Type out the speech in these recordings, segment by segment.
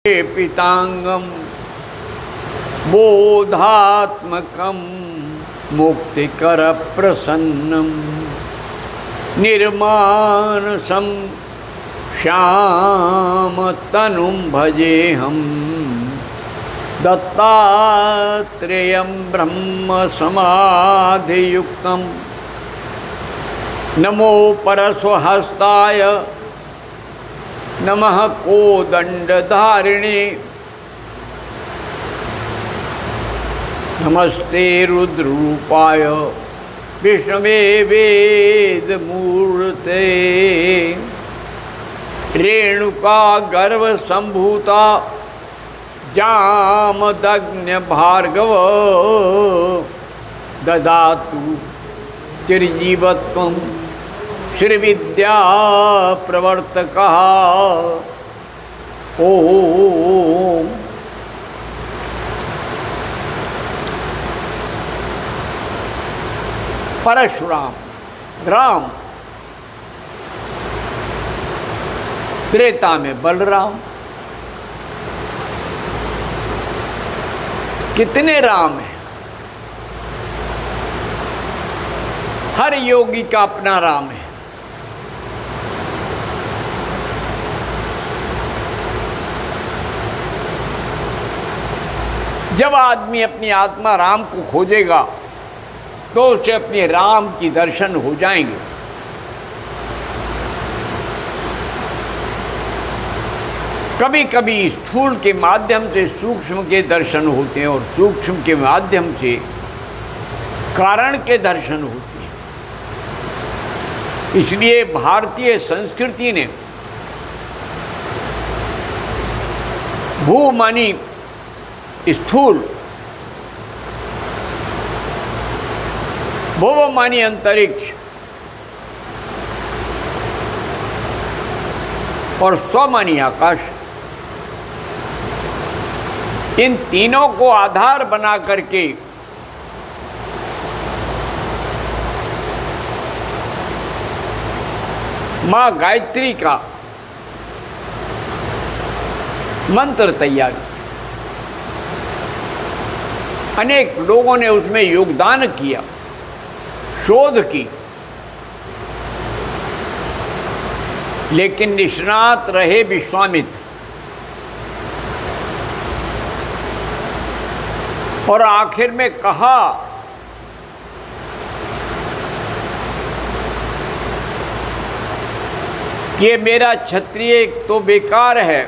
पीतांगम बोधात्मकं मुक्तिकर प्रसन्नम निर्मानसं श्याम तनुं भजेहम दत्तात्रेयं ब्रह्म समाधियुक्तं नमो परस्वहस्ताय नमः कोदंडधारिणे नमस्ते रुद्ररूपाय विष्णवे वेदमूर्ते रेणुका गर्भ संभूता जामदग्न्य भार्गव ददातु चिरजीवत्वं श्रीविद्या प्रवर्तकः ओम। परशुराम राम, त्रेता में बलराम। कितने राम हैं? हर योगी का अपना राम है। जब आदमी अपनी आत्मा राम को खोजेगा तो उसे अपने राम की दर्शन हो जाएंगे। कभी कभी स्थूल के माध्यम से सूक्ष्म के दर्शन होते हैं और सूक्ष्म के माध्यम से कारण के दर्शन होते हैं। इसलिए भारतीय संस्कृति ने भू मानी स्थूल, भुव मानी अंतरिक्ष और स्व मानी आकाश, इन तीनों को आधार बना करके मां गायत्री का मंत्र तैयार किया। अनेक लोगों ने उसमें योगदान किया, शोध की, लेकिन निष्णात रहे विश्वामित्र। और आखिर में कहा कि मेरा क्षत्रिय तो बेकार है,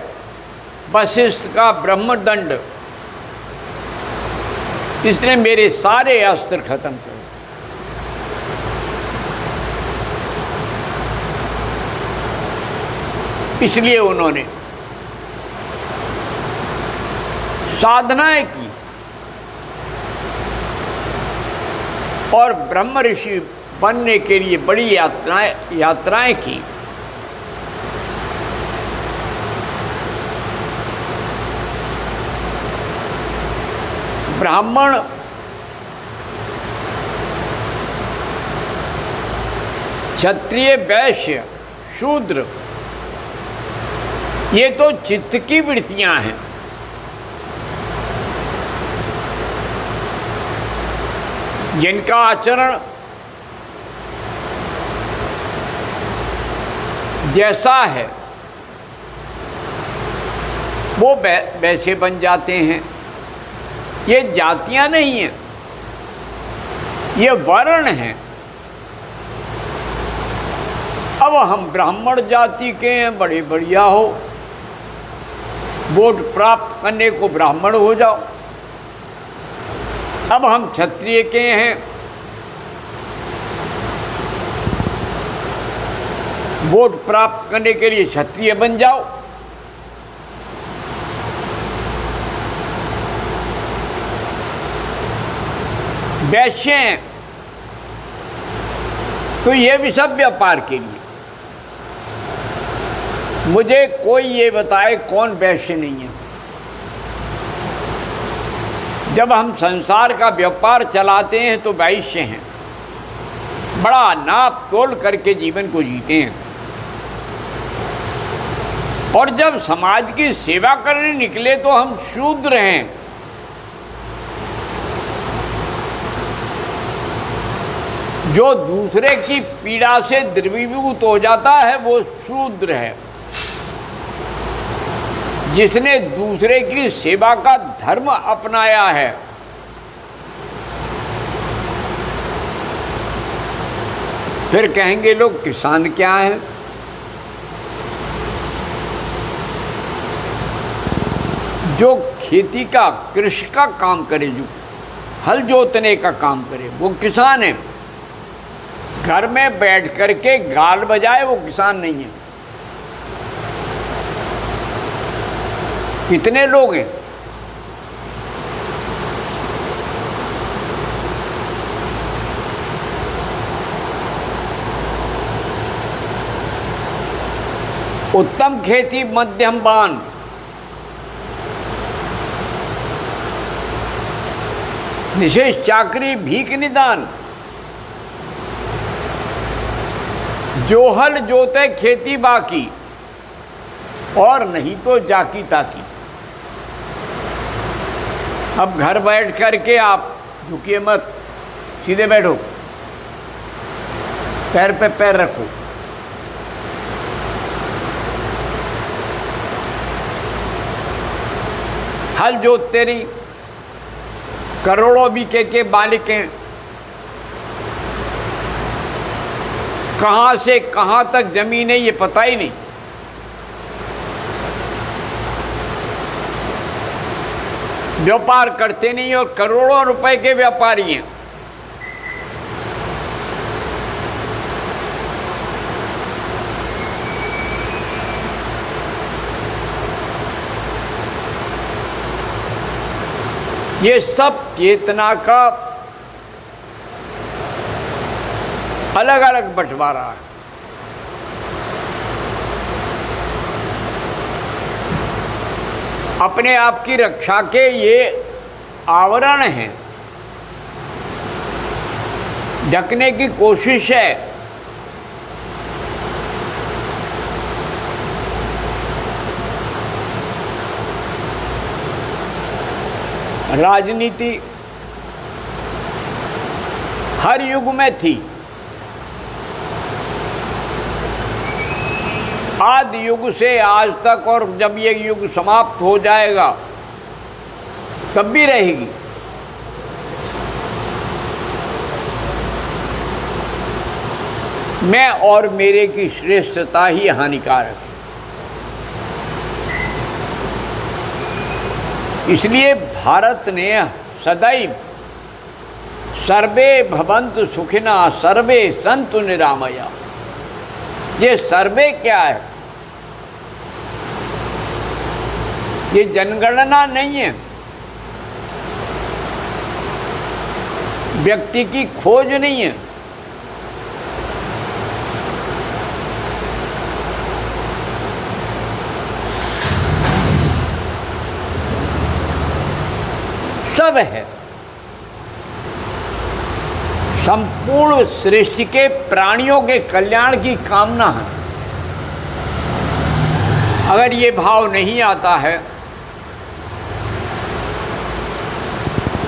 वशिष्ठ का ब्रह्मदंड इसने मेरे सारे अस्त्र खत्म कर। इसलिए उन्होंने साधनाएं की और ब्रह्म ऋषि बनने के लिए बड़ी यात्राएं की। ब्राह्मण क्षत्रिय वैश्य शूद्र ये तो चित्त की वृत्तियां हैं। जिनका आचरण जैसा है वो वैसे बन जाते हैं। ये जातियां नहीं हैं, ये वर्ण हैं। अब हम ब्राह्मण जाति के हैं, बड़े बढ़िया हो, वोट प्राप्त करने को ब्राह्मण हो जाओ। अब हम क्षत्रिय के हैं, वोट प्राप्त करने के लिए क्षत्रिय बन जाओ। वैश्य हैं तो ये भी सब व्यापार के लिए। मुझे कोई ये बताए कौन वैश्य नहीं है। जब हम संसार का व्यापार चलाते हैं तो वैश्य हैं, बड़ा नाप तोल करके जीवन को जीते हैं। और जब समाज की सेवा करने निकले तो हम शूद्र हैं। जो दूसरे की पीड़ा से द्रवीभूत हो जाता है वो शूद्र है। जिसने दूसरे की सेवा का धर्म अपनाया है फिर कहेंगे लोग किसान क्या है। जो खेती का, कृषि का काम करे, जो हल जोतने का काम करे वो किसान है। घर में बैठ करके गाल बजाए वो किसान नहीं है। कितने लोग हैं उत्तम खेती मध्यम बान, विशेष चाकरी भीख निदान। जो हल जोते खेती बाकी और नहीं तो जाकी ताकी। अब घर बैठ करके आप झुकिए मत, सीधे बैठो, पैर पे पैर रखो। हल जोतते नहीं, करोड़ों बीघे के मालिक हैं। कहाँ से कहाँ तक जमीन है ये पता ही नहीं। व्यापार करते नहीं और करोड़ों रुपए के व्यापारी हैं। ये सब चेतना का अलग अलग बंटवारा है। अपने आप की रक्षा के ये आवरण हैं, ढकने की कोशिश है। राजनीति हर युग में थी। आदि युग से आज तक, और जब ये युग समाप्त हो जाएगा तब भी रहेगी। मैं और मेरे की श्रेष्ठता ही हानिकारक है। इसलिए भारत ने सदैव सर्वे भवन्तु सुखिना सर्वे सन्तु निरामया। ये सर्वे क्या है? ये जनगणना नहीं है, व्यक्ति की खोज नहीं है। सब है, संपूर्ण सृष्टि के प्राणियों के कल्याण की कामना है। अगर ये भाव नहीं आता है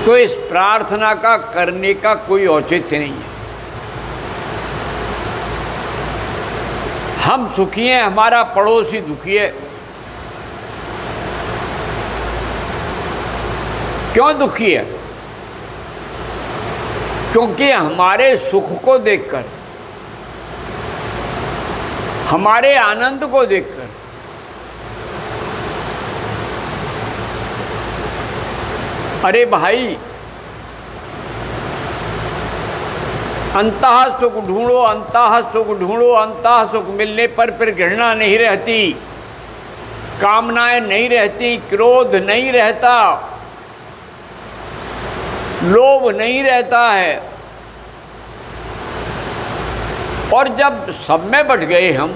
तो इस प्रार्थना का करने का कोई औचित्य नहीं है। हम सुखी हैं, हमारा पड़ोसी दुखी है। क्यों दुखी है? क्योंकि हमारे सुख को देखकर, हमारे आनंद को देखकर अरे भाई, अंतः सुख ढूंढो, अंतः सुख ढूंढो, अंतः सुख मिलने पर फिर घृणा नहीं रहती, कामनाएं नहीं रहती, क्रोध नहीं रहता, लोभ नहीं रहता है। और जब सब में बट गए हम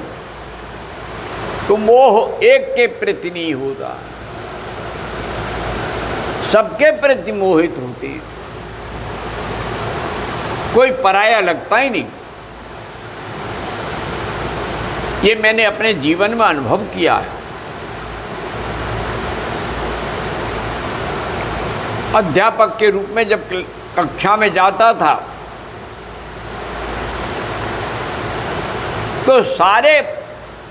तो मोह एक के प्रति नहीं होता, सबके प्रति मोहित होते हैं। कोई पराया लगता ही नहीं। ये मैंने अपने जीवन में अनुभव किया है। अध्यापक के रूप में जब कक्षा में जाता था तो सारे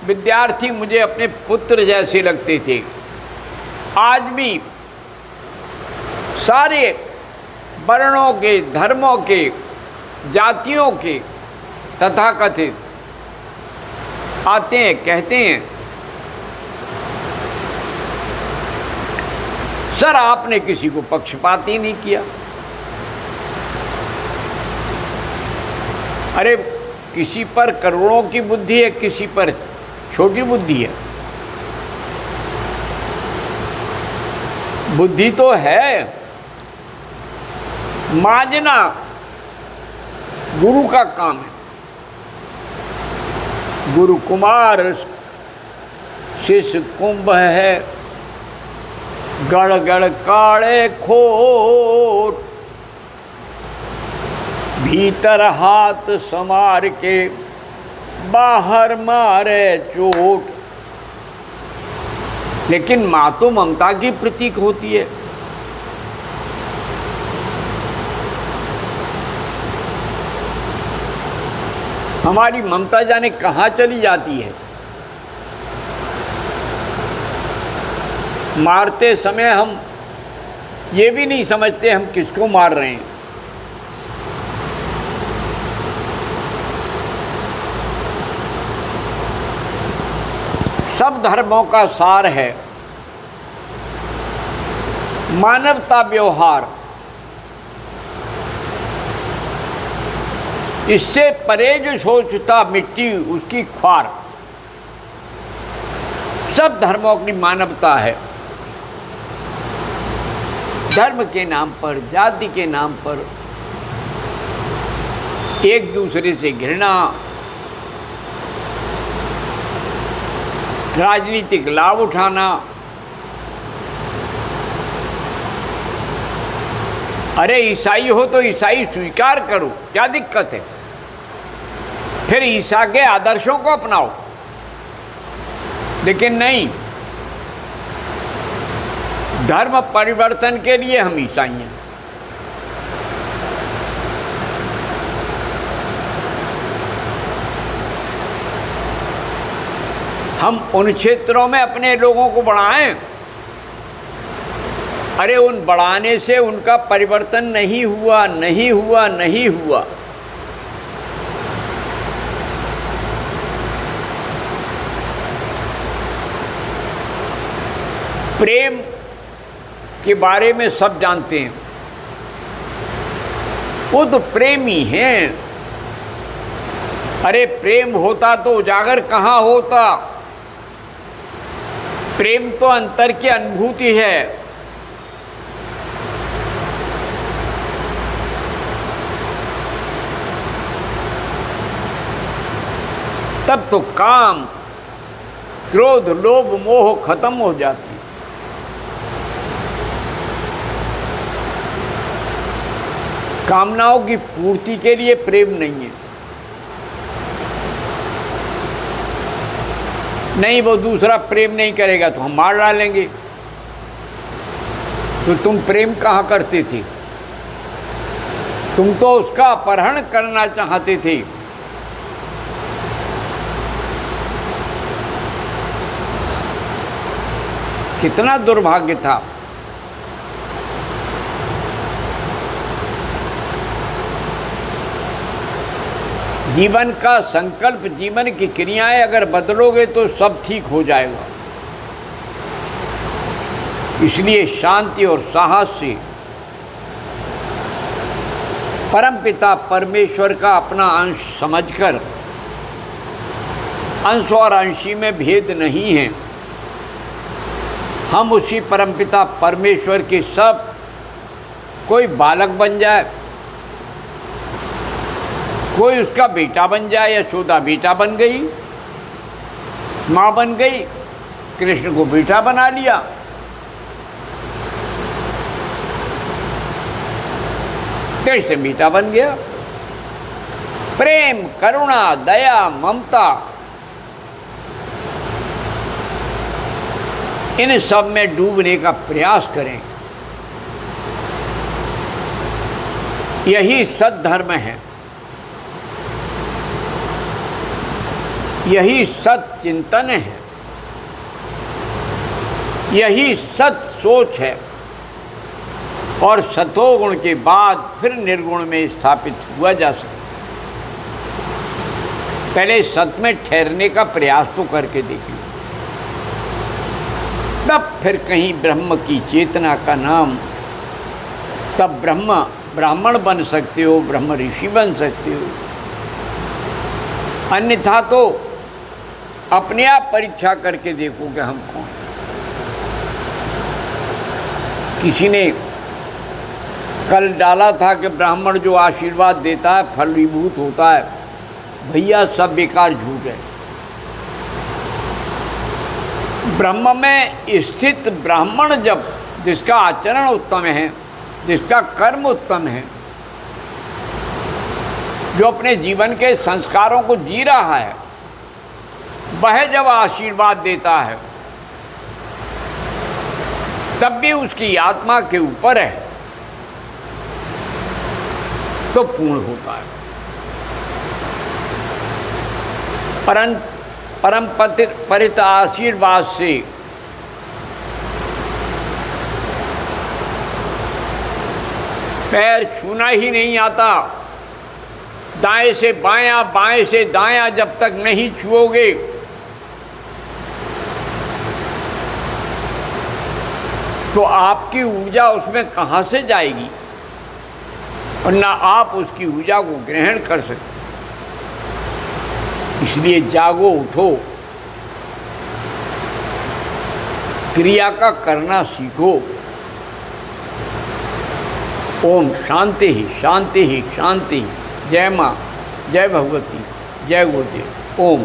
विद्यार्थी मुझे अपने पुत्र जैसे लगते थे। आज भी सारे वर्णों के, धर्मों के, जातियों के तथाकथित आते हैं, कहते हैं सर आपने किसी को पक्षपात ही नहीं किया। अरे किसी पर करोड़ों की बुद्धि है, किसी पर छोटी बुद्धि है। बुद्धि तो है, माजना गुरु का काम है। गुरु कुमार शिष्य कुंभ है, गड़ गड़ काड़े खोट, भीतर हाथ समार के बाहर मारे चोट। लेकिन माँ तो ममता की प्रतीक होती है। हमारी ममता जाने कहाँ चली जाती है। मारते समय हम ये भी नहीं समझते हम किसको मार रहे हैं। सब धर्मों का सार है मानवता व्यवहार। इससे परे जो सोचता मिट्टी उसकी ख्वार। सब धर्मों की मानवता है। धर्म के नाम पर, जाति के नाम पर एक दूसरे से घृणा, राजनीतिक लाभ उठाना। अरे ईसाई हो तो ईसाई स्वीकार करो, क्या दिक्कत है? फिर ईसा के आदर्शों को अपनाओ। लेकिन नहीं, धर्म परिवर्तन के लिए हम ईसाई हैं। हम उन क्षेत्रों में अपने लोगों को बढ़ाएं। अरे उन बढ़ाने से उनका परिवर्तन नहीं हुआ, नहीं हुआ, नहीं हुआ। प्रेम के बारे में सब जानते हैं, वो तो प्रेमी हैं। अरे प्रेम होता तो उजागर कहाँ होता। प्रेम तो अंतर की अनुभूति है। तब तो काम, क्रोध, लोभ, मोह खत्म हो जाती। कामनाओं की पूर्ति के लिए प्रेम नहीं है। नहीं, वो दूसरा प्रेम नहीं करेगा तो हम मार डालेंगे। तो तुम प्रेम कहाँ करते थे? तुम तो उसका अपहरण करना चाहते थे। कितना दुर्भाग्य था। जीवन का संकल्प, जीवन की क्रियाएं अगर बदलोगे तो सब ठीक हो जाएगा। इसलिए शांति और साहस से परमपिता परमेश्वर का अपना अंश समझकर, अंश और अंशी में भेद नहीं है, हम उसी परमपिता परमेश्वर के सब, कोई बालक बन जाए, कोई उसका बेटा बन जाए। यशोदा बेटा बन गई, माँ बन गई, कृष्ण को बेटा बना लिया। कृष्ण बेटा बन गया। प्रेम, करुणा, दया, ममता, इन सब में डूबने का प्रयास करें। यही सद्धर्म है, यही सत चिंतन है, यही सत सोच है। और सतोगुण के बाद फिर निर्गुण में स्थापित हुआ जा सकता। पहले सत में ठहरने का प्रयास तो करके देखिए, तब फिर कहीं ब्रह्म की चेतना का नाम, तब ब्राह्मण बन सकते हो, ब्रह्म ऋषि बन सकते हो। अन्यथा तो अपने आप परीक्षा करके देखो कि हम कौन। किसी ने कल डाला था कि ब्राह्मण जो आशीर्वाद देता है फलीभूत होता है। भैया सब बेकार झूठ है। ब्रह्म में स्थित ब्राह्मण जब, जिसका आचरण उत्तम है, जिसका कर्म उत्तम है, जो अपने जीवन के संस्कारों को जी रहा है, वह जब आशीर्वाद देता है तब भी उसकी आत्मा के ऊपर है तो पूर्ण होता है। परम परित आशीर्वाद से पैर छूना ही नहीं आता। दाएं से बायां, बाएं से दायां जब तक नहीं छुओगे तो आपकी ऊर्जा उसमें कहाँ से जाएगी और ना आप उसकी ऊर्जा को ग्रहण कर सकते। इसलिए जागो, उठो, क्रिया का करना सीखो। ओम शांति ही शांति ही शांति। जय माँ, जय भगवती, जय गुरुदेव। ओम।